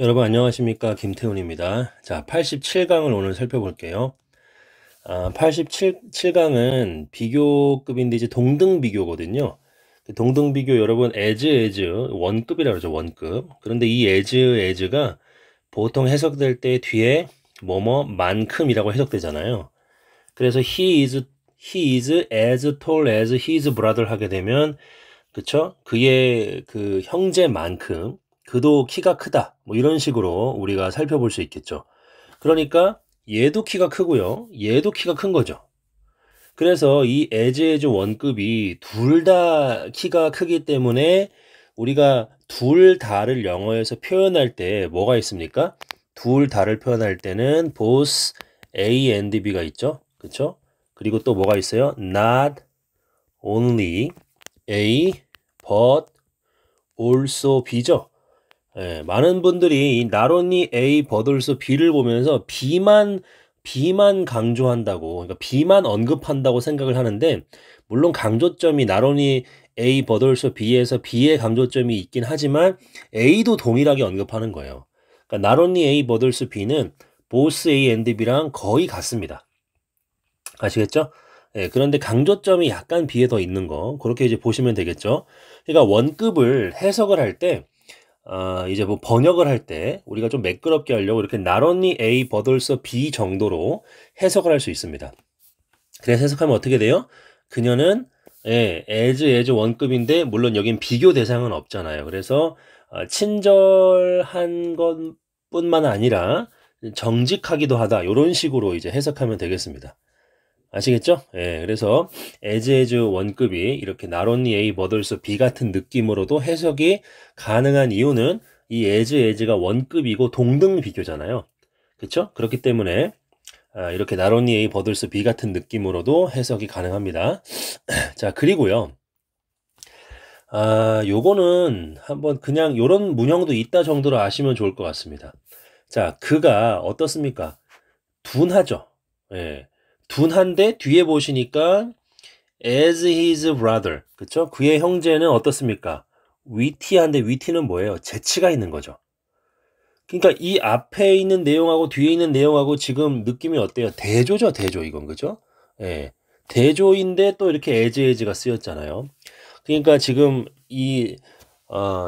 여러분 안녕하십니까, 김태훈입니다. 자, 87강을 오늘 살펴볼게요. 87강은 비교급인데 이제 동등 비교거든요. 동등 비교 여러분 as 원급이라고 그러죠. 원급. 그런데 이 as가 보통 해석될 때 뒤에 뭐뭐만큼이라고 해석되잖아요. 그래서 he is as tall as his brother 하게 되면, 그쵸? 그의 그 형제만큼 그도 키가 크다. 뭐 이런 식으로 우리가 살펴볼 수 있겠죠. 그러니까 얘도 키가 크고요. 얘도 키가 큰 거죠. 그래서 이 as 원급이 둘 다 키가 크기 때문에 우리가 둘 다를 영어에서 표현할 때 뭐가 있습니까? 둘 다를 표현할 때는 both A and B가 있죠. 그쵸? 그리고 또 뭐가 있어요? Not only A but also B죠. 예, 많은 분들이 이 not only A but also B를 보면서 B만 강조한다고, 그러니까 B만 언급한다고 생각을 하는데, 물론 강조점이 not only A but also B에서 B의 강조점이 있긴 하지만 A도 동일하게 언급하는 거예요. 그러니까 not only A but also B는 both A and B랑 거의 같습니다. 아시겠죠? 예, 그런데 강조점이 약간 B에 더 있는 거, 그렇게 이제 보시면 되겠죠. 그러니까 원급을 해석을 할 때, 이제 뭐 번역을 할 때 우리가 좀 매끄럽게 하려고 이렇게 not only A but also B 정도로 해석을 할 수 있습니다. 그래서 해석하면 어떻게 돼요? 그녀는 as 원급인데 물론 여긴 비교 대상은 없잖아요. 그래서 친절한 것뿐만 아니라 정직하기도 하다. 이런 식으로 이제 해석하면 되겠습니다. 아시겠죠? 예, 그래서 as 원급이 이렇게 not only A but also B 같은 느낌으로도 해석이 가능한 이유는 이 as가 원급이고 동등 비교잖아요. 그렇죠? 그렇기 때문에 이렇게 not only A but also B 같은 느낌으로도 해석이 가능합니다. 자, 그리고요. 요거는 한번 그냥 요런 문형도 있다 정도로 아시면 좋을 것 같습니다. 자, 그가 어떻습니까? 둔하죠. 예. 둔한데 뒤에 보시니까 as his brother. 그쵸? 그의 형제는 어떻습니까? 위티한데 위티는 뭐예요? 재치가 있는 거죠. 그러니까 이 앞에 있는 내용하고 뒤에 있는 내용하고 지금 느낌이 어때요? 대조죠, 대조 이건 그죠? 예. 대조인데 또 이렇게 as가 쓰였잖아요. 그러니까 지금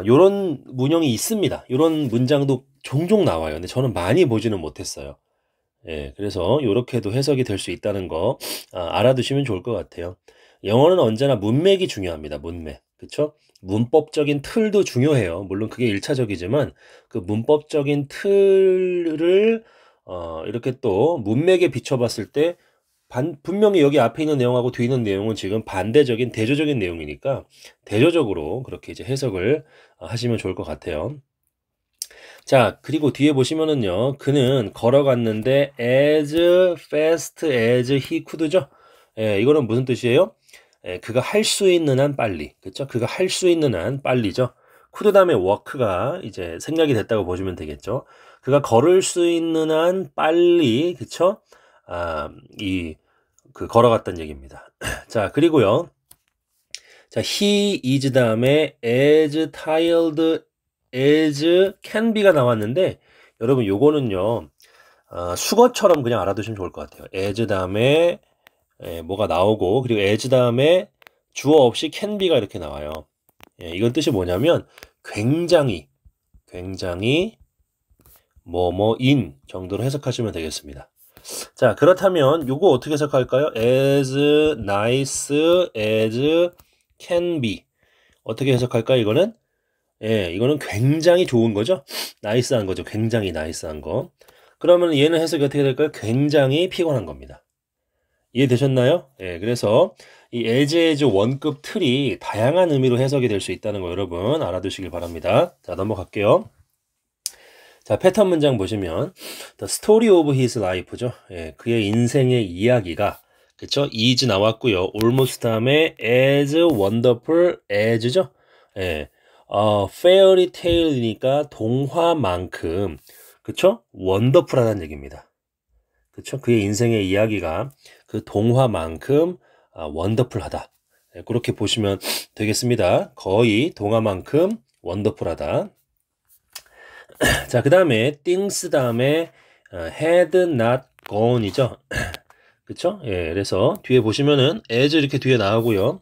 요런 문형이 있습니다. 요런 문장도 종종 나와요. 근데 저는 많이 보지는 못했어요. 예, 그래서 요렇게도 해석이 될 수 있다는 거 알아두시면 좋을 것 같아요. 영어는 언제나 문맥이 중요합니다. 문맥. 그쵸? 문법적인 틀도 중요해요. 물론 그게 1차적이지만 그 문법적인 틀을 이렇게 또 문맥에 비춰봤을 때 분명히 여기 앞에 있는 내용하고 뒤에 있는 내용은 지금 반대적인 대조적인 내용이니까 대조적으로 그렇게 이제 해석을 하시면 좋을 것 같아요. 자, 그리고 뒤에 보시면은요, 그는 걸어갔는데 as fast as he could죠. 예, 이거는 무슨 뜻이에요? 예, 그가 할 수 있는 한 빨리, 그렇죠? 그가 할 수 있는 한 빨리죠. could 다음에 work가 이제 생략이 됐다고 보시면 되겠죠. 그가 걸을 수 있는 한 빨리, 그렇죠? 그 걸어갔다는 얘기입니다. 자, 그리고요. 자, he is 다음에 as tired as can be가 나왔는데 여러분 요거는요 수거처럼 그냥 알아두시면 좋을 것 같아요. as 다음에 뭐가 나오고 그리고 as 다음에 주어 없이 can be가 이렇게 나와요. 예, 이건 뜻이 뭐냐면 굉장히 뭐뭐인 정도로 해석하시면 되겠습니다. 자, 그렇다면 요거 어떻게 해석할까요? as nice as can be 어떻게 해석할까요? 이거는 예, 이거는 굉장히 좋은 거죠. 나이스한 거죠. 굉장히 나이스한 거. 그러면 얘는 해석이 어떻게 될까요? 굉장히 피곤한 겁니다. 이해되셨나요? 예, 그래서 이 as 원급 틀이 다양한 의미로 해석이 될 수 있다는 거 여러분 알아두시길 바랍니다. 자, 넘어갈게요. 자, 패턴 문장 보시면 The story of his life죠. 예, 그의 인생의 이야기가 그쵸? is 나왔고요. almost 다음에 as wonderful as죠. 예, fairy tale이니까 동화만큼 그쵸? wonderful하다는 얘기입니다. 그쵸? 그의 인생의 이야기가 그 동화만큼 wonderful하다. 예, 그렇게 보시면 되겠습니다. 거의 동화만큼 wonderful하다. 자, 그 다음에 things 다음에 had not gone이죠. 그쵸? 예, 그래서 뒤에 보시면은 as 이렇게 뒤에 나오고요.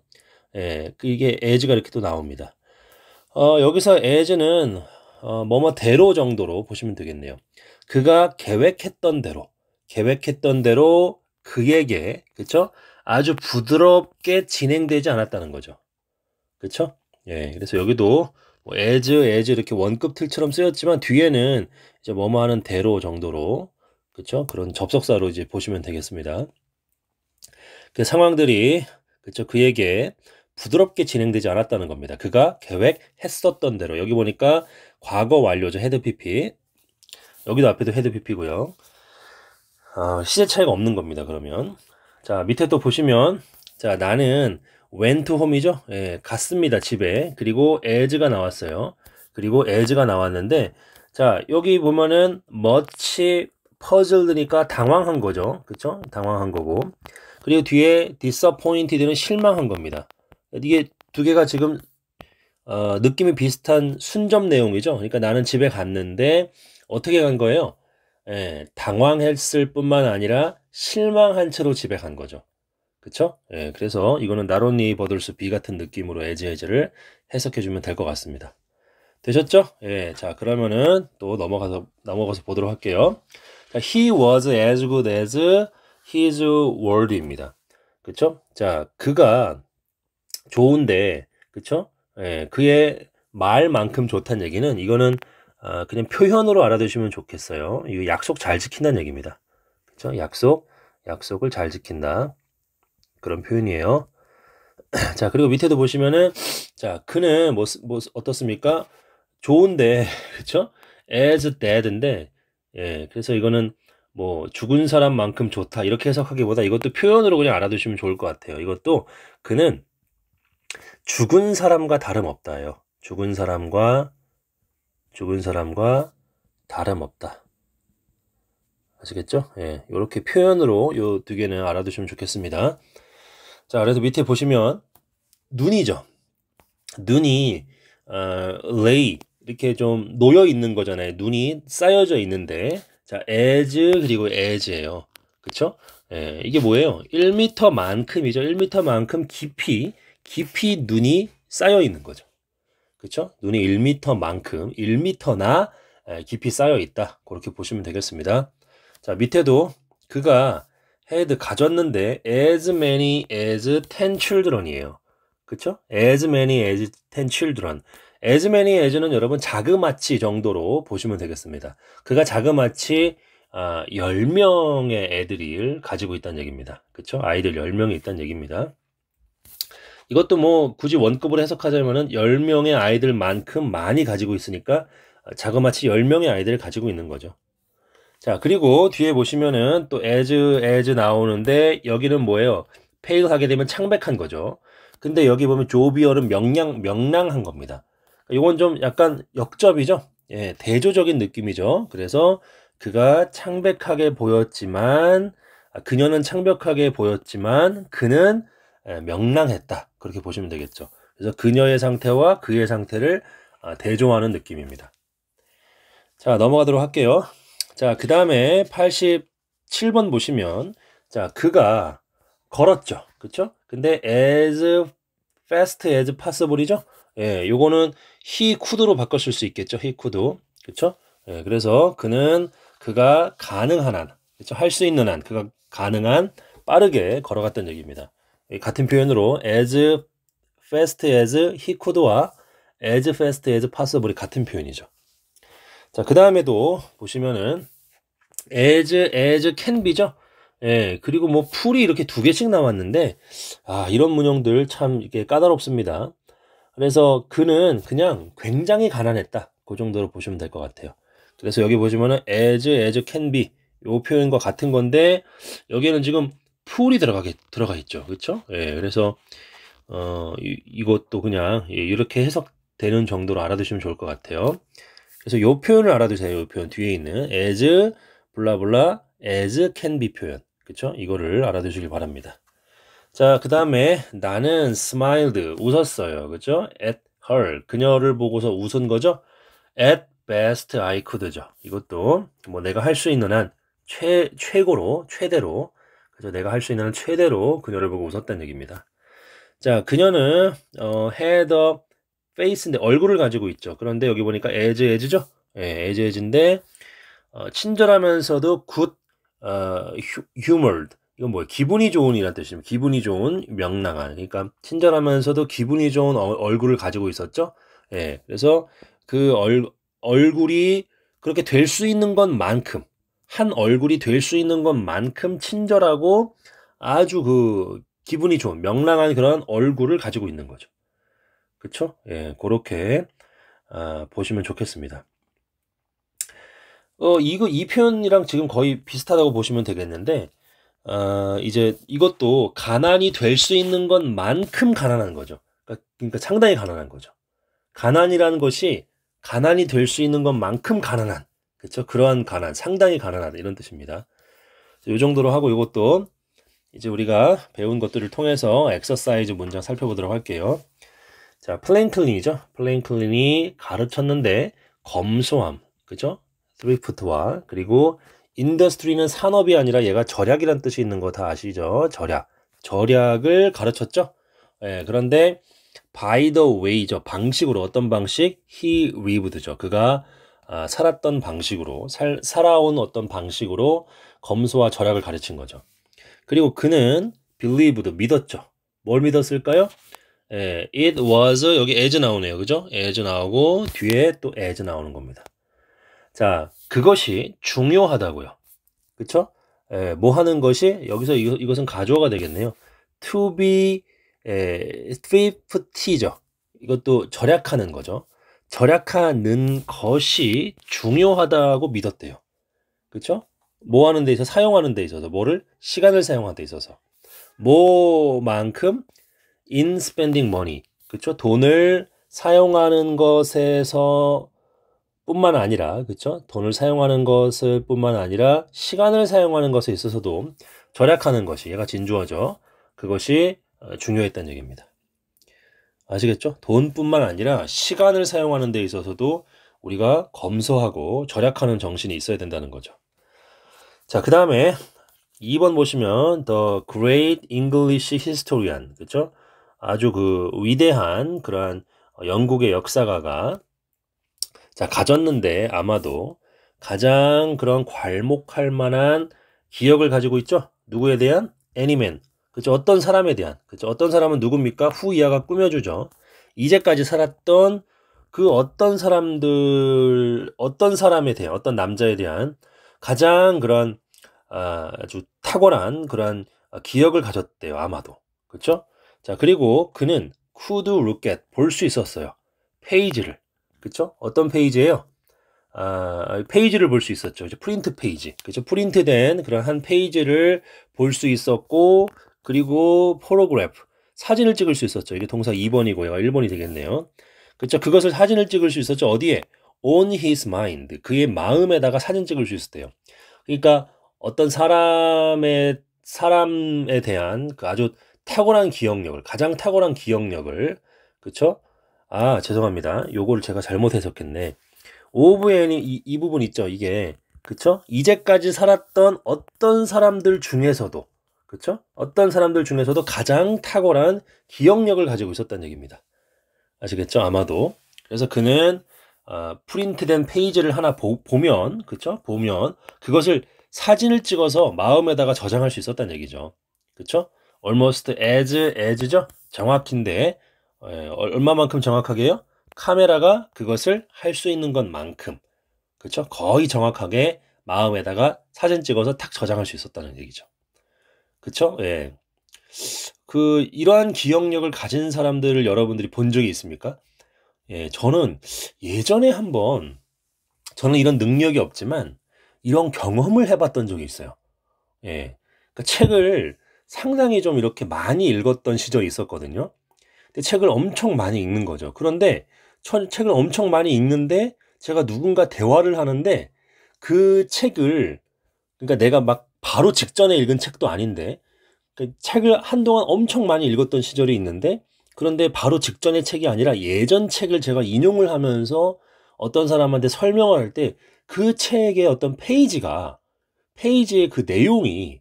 예, 이게 as가 이렇게 또 나옵니다. 여기서 as는 뭐뭐대로 정도로 보시면 되겠네요. 그가 계획했던 대로 그에게, 그쵸? 아주 부드럽게 진행되지 않았다는 거죠. 그쵸? 예, 그래서 여기도 뭐 as 이렇게 원급 틀처럼 쓰였지만 뒤에는 이제 뭐뭐 하는 대로 정도로, 그쵸? 그런 접속사로 이제 보시면 되겠습니다. 그 상황들이, 그쵸? 그에게 부드럽게 진행되지 않았다는 겁니다. 그가 계획했었던 대로. 여기 보니까 과거 완료죠. 헤드 PP. 여기도 앞에도 헤드 PP고요. 시제 차이가 없는 겁니다. 그러면 자, 밑에 또 보시면, 자, 나는 went home이죠. 예, 갔습니다. 집에. 그리고 as가 나왔어요. 그리고 as가 나왔는데, 자, 여기 보면은 much puzzled니까 당황한 거죠. 그쵸? 당황한 거고. 그리고 뒤에 disappointed는 실망한 겁니다. 이게 두 개가 지금 느낌이 비슷한 순접 내용이죠. 그러니까 나는 집에 갔는데 어떻게 간 거예요? 예, 당황했을 뿐만 아니라 실망한 채로 집에 간 거죠. 그쵸? 예, 그래서 이거는 나론니 버들스 비 같은 느낌으로 에즈를 해석해 주면 될 것 같습니다. 되셨죠? 예, 자, 그러면은 또 넘어가서 보도록 할게요. 자, he was as good as his word입니다. 그쵸? 자, 그가 좋은데, 그쵸? 예, 그의 말만큼 좋다는 얘기는, 이거는 그냥 표현으로 알아두시면 좋겠어요. 이거 약속 잘 지킨다는 얘기입니다. 그쵸? 약속을 잘 지킨다. 그런 표현이에요. 자, 그리고 밑에도 보시면은, 자, 그는 어떻습니까? 좋은데, 그쵸? as dead인데, 예, 그래서 이거는 뭐 죽은 사람만큼 좋다 이렇게 해석하기보다 이것도 표현으로 그냥 알아두시면 좋을 것 같아요. 이것도 그는 죽은 사람과 다름없다예요. 죽은 사람과 다름없다. 아시겠죠? 예, 이렇게 표현으로 요 두 개는 알아두시면 좋겠습니다. 자, 그래서 밑에 보시면 눈이죠. 눈이 lay 이렇게 좀 놓여 있는 거잖아요. 눈이 쌓여져 있는데, 자, as 그리고 as예요. 그쵸? 예, 이게 뭐예요? 1m만큼이죠. 1m만큼 깊이 눈이 쌓여 있는 거죠. 그쵸? 눈이 1m만큼 1m나 깊이 쌓여 있다. 그렇게 보시면 되겠습니다. 자, 밑에도 그가 had 가졌는데 as many as 10 children이에요. 그쵸? as many as 10 children. as many as는 여러분 자그마치 정도로 보시면 되겠습니다. 그가 자그마치 10명의 애들을 가지고 있다는 얘기입니다. 그쵸? 아이들 10명이 있다는 얘기입니다. 이것도 뭐 굳이 원급으로 해석하자면은 10명의 아이들만큼 많이 가지고 있으니까 자그마치 10명의 아이들을 가지고 있는 거죠. 자, 그리고 뒤에 보시면은 또 as 나오는데 여기는 뭐예요? fail 하게 되면 창백한 거죠. 근데 여기 보면 조비얼은 명랑한 겁니다. 이건 좀 약간 역접이죠. 예, 대조적인 느낌이죠. 그래서 그가 창백하게 보였지만 그녀는 창백하게 보였지만 그는 명랑했다. 그렇게 보시면 되겠죠. 그래서 그녀의 상태와 그의 상태를 대조하는 느낌입니다. 자, 넘어가도록 할게요. 자, 그 다음에 87번 보시면, 자, 그가 걸었죠. 그쵸? 근데 as fast as possible이죠? 예, 요거는 he could로 바꿨을 수 있겠죠. he could. 그쵸? 예, 그래서 그가 가능한 한, 그쵸? 할 수 있는 한, 그가 가능한 빠르게 걸어갔던 얘기입니다. 같은 표현으로 as fast as he could와 as fast as possible이 같은 표현이죠. 자, 그 다음에도 보시면은 as can be죠. 예, 그리고 뭐 풀이 이렇게 두 개씩 나왔는데 이런 문형들 참 이게 까다롭습니다. 그래서 그는 그냥 굉장히 가난했다. 그 정도로 보시면 될 것 같아요. 그래서 여기 보시면은 as can be 요 표현과 같은 건데 여기에는 지금 풀이 들어가 있죠. 그렇죠? 예, 그래서 이것도 그냥 이렇게 해석되는 정도로 알아두시면 좋을 것 같아요. 그래서 요 표현을 알아두세요. 요 표현 뒤에 있는 as 블라블라 as can be 표현. 그쵸? 이거를 알아두시길 바랍니다. 자, 그 다음에 나는 smiled 웃었어요. 그죠? at her 그녀를 보고서 웃은 거죠? at best I could죠. 이것도 뭐 내가 할 수 있는 한 최고로 최대로 그죠? 내가 할 수 있는 한 최대로 그녀를 보고 웃었다는 얘기입니다. 자, 그녀는 had a face인데 얼굴을 가지고 있죠. 그런데 여기 보니까 as죠? 예, as인데 친절하면서도 good humored. 이건 뭐예요? 기분이 좋은이란 뜻입니다. 기분이 좋은, 명랑한. 그러니까 친절하면서도 기분이 좋은 얼굴을 가지고 있었죠. 예, 그래서 그 얼굴이 그렇게 될 수 있는 것만큼 한 얼굴이 될 수 있는 것만큼 친절하고 아주 그 기분이 좋은 명랑한 그런 얼굴을 가지고 있는 거죠. 그쵸? 예, 그렇게 보시면 좋겠습니다. 이 표현이랑 지금 거의 비슷하다고 보시면 되겠는데, 이제 이것도 가난이 될 수 있는 것만큼 가난한 거죠. 그러니까 상당히 가난한 거죠. 가난이라는 것이 가난이 될 수 있는 것만큼 가난한, 그렇죠? 그러한 가난, 상당히 가난하다 이런 뜻입니다. 이 정도로 하고 이것도 이제 우리가 배운 것들을 통해서 엑서사이즈 문장 살펴보도록 할게요. 자, 플랭클린이죠. 플랭클린이 가르쳤는데 검소함, 그죠? thrift와 그리고 인더스트리는 산업이 아니라 얘가 절약이란 뜻이 있는 거 다 아시죠? 절약을 가르쳤죠. 예, 그런데 by the way죠. 방식으로 어떤 방식? he lived죠. 그가 살았던 방식으로 살아온 어떤 방식으로 검소와 절약을 가르친 거죠. 그리고 그는 believed 믿었죠. 뭘 믿었을까요? 예, it was 여기 as 나오네요. 그죠? as 나오고 뒤에 또 as 나오는 겁니다. 자, 그것이 중요하다고요. 그쵸? 예, 뭐 하는 것이 여기서 이것은 가주어가 되겠네요. to be thrifty죠. 이것도 절약하는 거죠. 절약하는 것이 중요하다고 믿었대요. 그쵸? 뭐 하는 데 있어서 사용하는 데 있어서 뭐를 시간을 사용하는 데 있어서 뭐만큼 in spending money. 그쵸? 돈을 사용하는 것에서 뿐만 아니라, 그쵸? 돈을 사용하는 것을 뿐만 아니라 시간을 사용하는 것에 있어서도 절약하는 것이, 얘가 진주어죠. 그것이 중요했다는 얘기입니다. 아시겠죠? 돈뿐만 아니라 시간을 사용하는 데 있어서도 우리가 검소하고 절약하는 정신이 있어야 된다는 거죠. 자, 그 다음에 2번 보시면 The Great English Historian, 그쵸? 아주 그 위대한 그러한 영국의 역사가가 자, 가졌는데 아마도 가장 그런 괄목할 만한 기억을 가지고 있죠? 누구에 대한? 애니맨. 그죠? 어떤 사람에 대한. 그죠? 어떤 사람은 누굽니까? 후 이하가 꾸며주죠. 이제까지 살았던 그 어떤 사람에 대한, 어떤 남자에 대한 가장 그런 아주 탁월한 그런 기억을 가졌대요. 아마도. 그렇죠? 자, 그리고 그는 could look at 볼 수 있었어요. 페이지를. 그쵸? 어떤 페이지예요? 페이지를 볼 수 있었죠. 이제 프린트 페이지. 그죠? 프린트된 그런 한 페이지를 볼 수 있었고, 그리고 포토그래프. 사진을 찍을 수 있었죠. 이게 동사 2번이고요. 1번이 되겠네요. 그쵸? 그것을 사진을 찍을 수 있었죠. 어디에? on his mind. 그의 마음에다가 사진 찍을 수 있었대요. 그러니까 어떤 사람에 대한 그 아주 탁월한 기억력을, 가장 탁월한 기억력을, 그쵸? 죄송합니다. 요거를 제가 잘못 해석했네. 오브엔이 이 부분 있죠. 이게 그쵸? 이제까지 살았던 어떤 사람들 중에서도 그쵸? 어떤 사람들 중에서도 가장 탁월한 기억력을 가지고 있었다는 얘기입니다. 아시겠죠? 아마도. 그래서 그는 프린트된 페이지를 하나 보면 그쵸? 보면 그것을 사진을 찍어서 마음에다가 저장할 수 있었다는 얘기죠. 그쵸? almost as죠? 정확hin데 얼마만큼 정확하게요? 카메라가 그것을 할 수 있는 것만큼 그렇죠? 거의 정확하게 마음에다가 사진 찍어서 탁 저장할 수 있었다는 얘기죠. 그렇죠? 예. 이러한 기억력을 가진 사람들을 여러분들이 본 적이 있습니까? 예, 저는 예전에 한번 저는 이런 능력이 없지만 이런 경험을 해봤던 적이 있어요. 예. 그러니까 책을 상당히 좀 이렇게 많이 읽었던 시절이 있었거든요. 책을 엄청 많이 읽는 거죠. 그런데 책을 엄청 많이 읽는데 제가 누군가 대화를 하는데 그 책을 그러니까 내가 막 바로 직전에 읽은 책도 아닌데 그 책을 한동안 엄청 많이 읽었던 시절이 있는데 그런데 바로 직전의 책이 아니라 예전 책을 제가 인용을 하면서 어떤 사람한테 설명을 할 때 그 책의 어떤 페이지의 그 내용이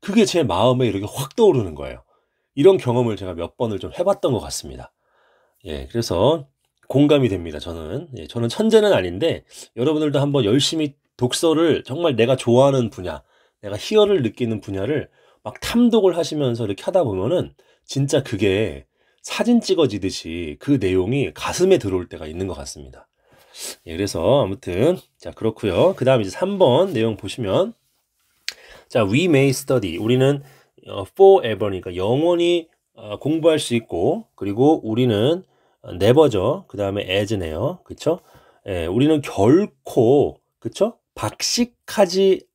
그게 제 마음에 이렇게 확 떠오르는 거예요. 이런 경험을 제가 몇 번을 좀 해봤던 것 같습니다. 예, 그래서 공감이 됩니다. 저는. 예, 저는 천재는 아닌데 여러분들도 한번 열심히 독서를 정말 내가 좋아하는 분야, 내가 희열을 느끼는 분야를 막 탐독을 하시면서 이렇게 하다 보면은 진짜 그게 사진 찍어지듯이 그 내용이 가슴에 들어올 때가 있는 것 같습니다. 예, 그래서 아무튼 자 그렇고요. 그 다음 이제 3번 내용 보시면 자 we may study 우리는 forever니까 영원히 공부할 수 있고 그리고 우리는 never죠. 그 다음에 as네요. 그쵸? 예, 우리는 결코 그쵸? 박식하지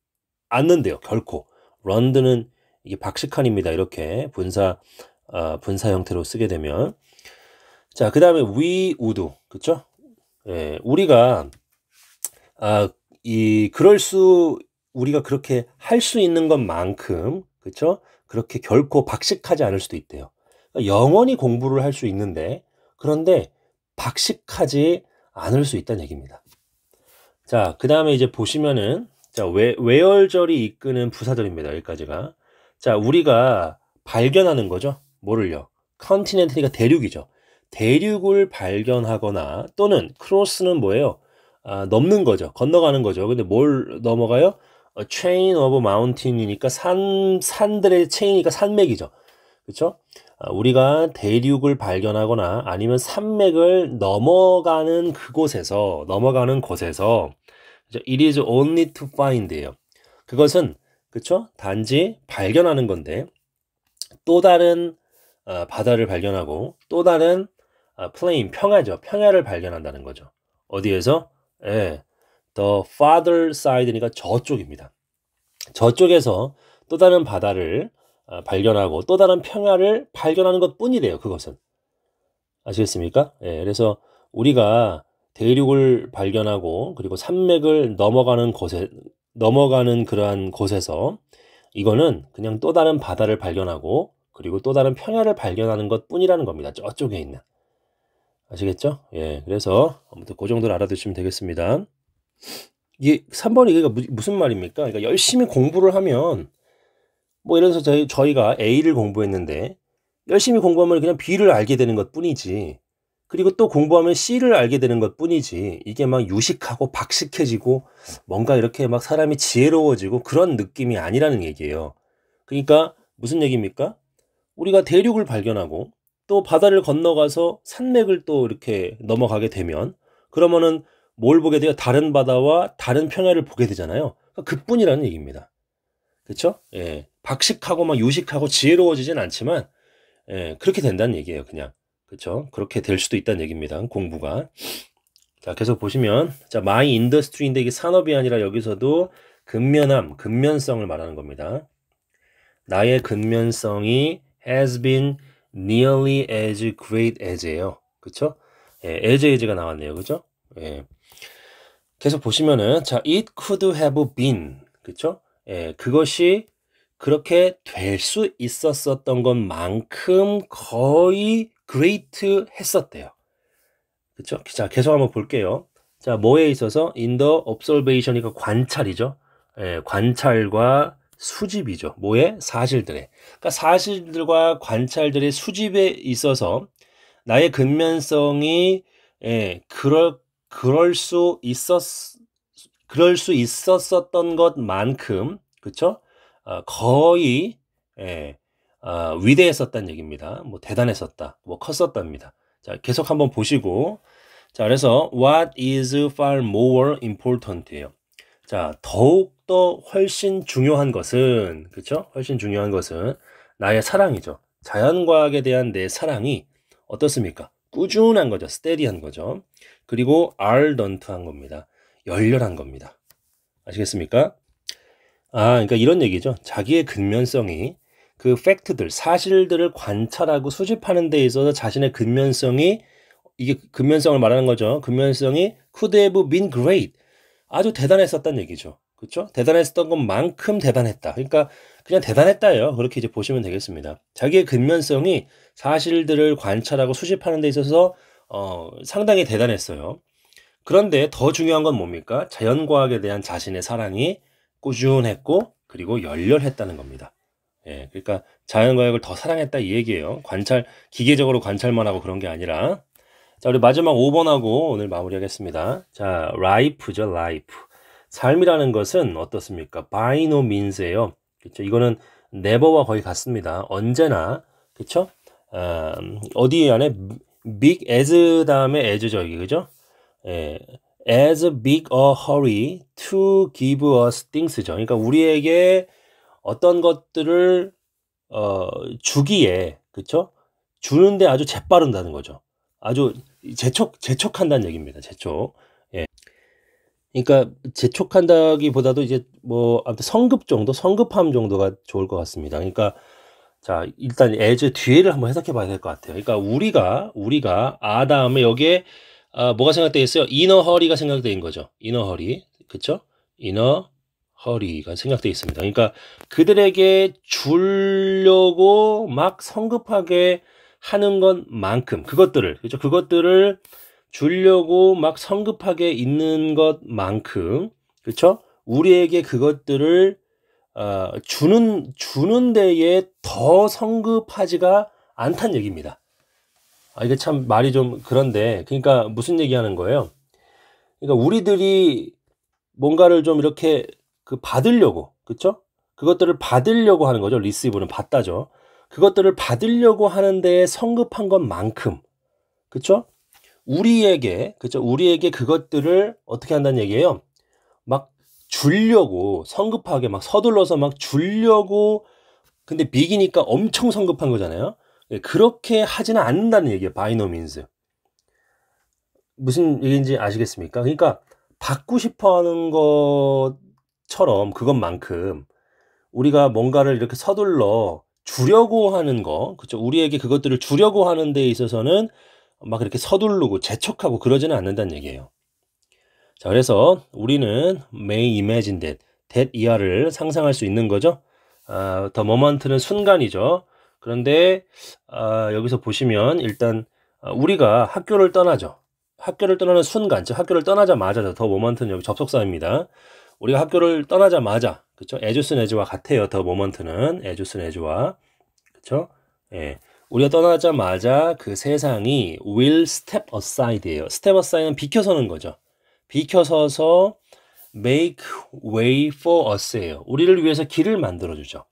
않는데요. 결코. 런드는 이게 박식한입니다. 이렇게 분사 형태로 쓰게 되면 자 그 다음에 we would 그쵸? 예, 우리가 우리가 그렇게 할 수 있는 것만큼 그쵸? 그렇게 결코 박식하지 않을 수도 있대요. 그러니까 영원히 공부를 할 수 있는데 그런데 박식하지 않을 수 있다는 얘기입니다. 자, 그 다음에 이제 보시면은 자, 외월절이 이끄는 부사절입니다. 여기까지가. 자, 우리가 발견하는 거죠. 뭐를요? 컨티넨트니까 대륙이죠. 대륙을 발견하거나 또는 크로스는 뭐예요? 넘는 거죠. 건너가는 거죠. 근데 뭘 넘어가요? chain of mountain이니까 산들의 체인이니까 산맥이죠. 그렇죠? 우리가 대륙을 발견하거나 아니면 산맥을 넘어가는 곳에서 it is only to find예요. 그것은 그렇죠? 단지 발견하는 건데 또 다른 바다를 발견하고 또 다른 plain 평야죠. 평야를 발견한다는 거죠. 어디에서? 예. the farther side니까 저쪽입니다. 저쪽에서 또 다른 바다를 발견하고 또 다른 평야를 발견하는 것뿐이래요. 그것은. 아시겠습니까? 예, 그래서 우리가 대륙을 발견하고 그리고 산맥을 넘어가는 그러한 곳에서 이거는 그냥 또 다른 바다를 발견하고 그리고 또 다른 평야를 발견하는 것뿐이라는 겁니다. 저쪽에 있는. 아시겠죠? 예, 그래서 아무튼 그 정도를 알아두시면 되겠습니다. 이게 3번이 이게 무슨 말입니까? 그러니까 열심히 공부를 하면 뭐 이래서 저희가 A를 공부했는데 열심히 공부하면 그냥 B를 알게 되는 것뿐이지. 그리고 또 공부하면 C를 알게 되는 것뿐이지. 이게 막 유식하고 박식해지고 뭔가 이렇게 막 사람이 지혜로워지고 그런 느낌이 아니라는 얘기예요. 그러니까 무슨 얘기입니까? 우리가 대륙을 발견하고 또 바다를 건너가서 산맥을 또 이렇게 넘어가게 되면 그러면은 뭘 보게 돼요? 다른 바다와 다른 평야를 보게 되잖아요. 그뿐이라는 얘기입니다. 그렇죠? 예. 박식하고 막 유식하고 지혜로워지진 않지만 예, 그렇게 된다는 얘기예요, 그냥. 그렇죠? 그렇게 될 수도 있다는 얘기입니다. 공부가. 자, 계속 보시면 자, my industry인데 이게 산업이 아니라 여기서도 근면성을 말하는 겁니다. 나의 근면성이 has been nearly as great as예요. 그렇죠? 예, as가 나왔네요. 그렇죠? 예. 계속 보시면은 자, it could have been. 그렇죠? 예, 그것이 그렇게 될 수 있었던 것만큼 거의 great 했었대요. 그렇죠? 자, 계속 한번 볼게요. 자, 뭐에 있어서 in the observation이니까 관찰이죠. 예, 관찰과 수집이죠. 뭐에? 사실들에. 그러니까 사실들과 관찰들의 수집에 있어서 나의 근면성이 그럴 수 있었던 것만큼 그렇죠? 거의 위대했었다는 얘기입니다. 뭐 대단했었다, 뭐 컸었답니다. 자, 계속 한번 보시고 자, 그래서 what is far more important예요. 자, 더욱더 훨씬 중요한 것은 그렇죠? 훨씬 중요한 것은 나의 사랑이죠. 자연과학에 대한 내 사랑이 어떻습니까? 꾸준한 거죠. steady한 거죠. 그리고 ardent한 겁니다. 열렬한 겁니다. 아시겠습니까? 그러니까 이런 얘기죠. 자기의 근면성이 그 팩트들, 사실들을 관찰하고 수집하는 데 있어서 자신의 근면성이 이게 근면성을 말하는 거죠. 근면성이 could have been great. 아주 대단했었다는 얘기죠. 그렇죠? 대단했었던 것만큼 대단했다. 그러니까 그냥 대단했다예요. 그렇게 이제 보시면 되겠습니다. 자기의 근면성이 사실들을 관찰하고 수집하는 데 있어서 상당히 대단했어요. 그런데 더 중요한 건 뭡니까? 자연과학에 대한 자신의 사랑이 꾸준했고 그리고 열렬했다는 겁니다. 예, 그러니까 자연과학을 더 사랑했다 이 얘기예요. 기계적으로 관찰만 하고 그런 게 아니라. 자, 우리 마지막 5번하고 오늘 마무리하겠습니다. 자, life죠, life. 삶이라는 것은 어떻습니까? by no means예요. 그렇죠? 이거는 never와 거의 같습니다. 언제나, 그렇죠? 어디 안에 big as 다음에 as죠, 이게 그죠? 예, as big a hurry to give us things죠. 그러니까 우리에게 어떤 것들을 주기에, 그렇죠? 주는데 아주 재빠른다는 거죠. 아주 재촉한다는 얘기입니다. 재촉. 예. 그러니까 재촉한다기보다도 이제 뭐 아무튼 성급함 정도가 좋을 것 같습니다. 그러니까 자, 일단 as 뒤에를 한번 해석해 봐야 될 것 같아요. 그러니까 우리가 다음에 여기에 뭐가 생각되어 있어요? inner hurry가 생각되어 있는 거죠. inner hurry. 그렇죠? inner hurry가 생각되어 있습니다. 그러니까 그들에게 주려고 막 성급하게 하는 것만큼 그것들을 그렇죠? 그것들을 주려고 막 성급하게 있는 것만큼 그렇죠? 우리에게 그것들을 주는 데에 더 성급하지가 않다는 얘기입니다. 이게 참 말이 좀 그런데 그러니까 무슨 얘기하는 거예요? 그러니까 우리들이 뭔가를 좀 이렇게 받으려고 그렇죠? 그것들을 받으려고 하는 거죠. 리시브는 받다죠. 그것들을 받으려고 하는 데에 성급한 것만큼 그렇죠? 우리에게 그것들을 어떻게 한다는 얘기예요? 막 주려고 성급하게 막 서둘러서 막 주려고 근데 빅이니까 엄청 성급한 거잖아요. 그렇게 하지는 않는다는 얘기예요. by no means. 무슨 얘기인지 아시겠습니까? 그러니까 받고 싶어 하는 것처럼 그것만큼 우리가 뭔가를 이렇게 서둘러 주려고 하는 거, 그렇죠? 우리에게 그것들을 주려고 하는 데 있어서는 막 이렇게 서두르고 재촉하고 그러지는 않는다는 얘기예요. 자, 그래서 우리는 may imagine that 이하를 상상할 수 있는 거죠. the moment는 순간이죠. 그런데 여기서 보시면 일단 우리가 학교를 떠나죠. 학교를 떠나는 순간, 즉 학교를 떠나자마자죠. the moment는 여기 접속사입니다. 우리가 학교를 떠나자마자, 그렇죠? as soon as와 같아요. the moment는 as soon as와, 그렇죠? 예. 우리가 떠나자마자 그 세상이 will step aside예요. step aside는 비켜서는 거죠. 비켜서서 make way for us예요. 우리를 위해서 길을 만들어주죠.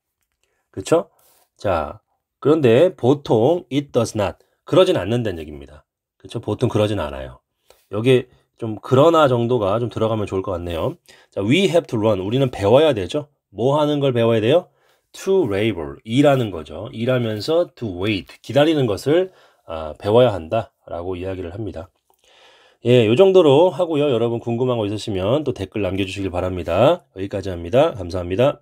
그렇죠? 자, 그런데 보통 it does not 그러진 않는다는 얘기입니다. 그렇죠? 보통 그러진 않아요. 여기에 좀 그러나 정도가 좀 들어가면 좋을 것 같네요. 자, we have to run 우리는 배워야 되죠. 뭐 하는 걸 배워야 돼요? to labor 일하는 거죠. 일하면서 to wait 기다리는 것을 배워야 한다라고 이야기를 합니다. 예, 요 정도로 하고요. 여러분 궁금한 거 있으시면 또 댓글 남겨주시길 바랍니다. 여기까지 합니다. 감사합니다.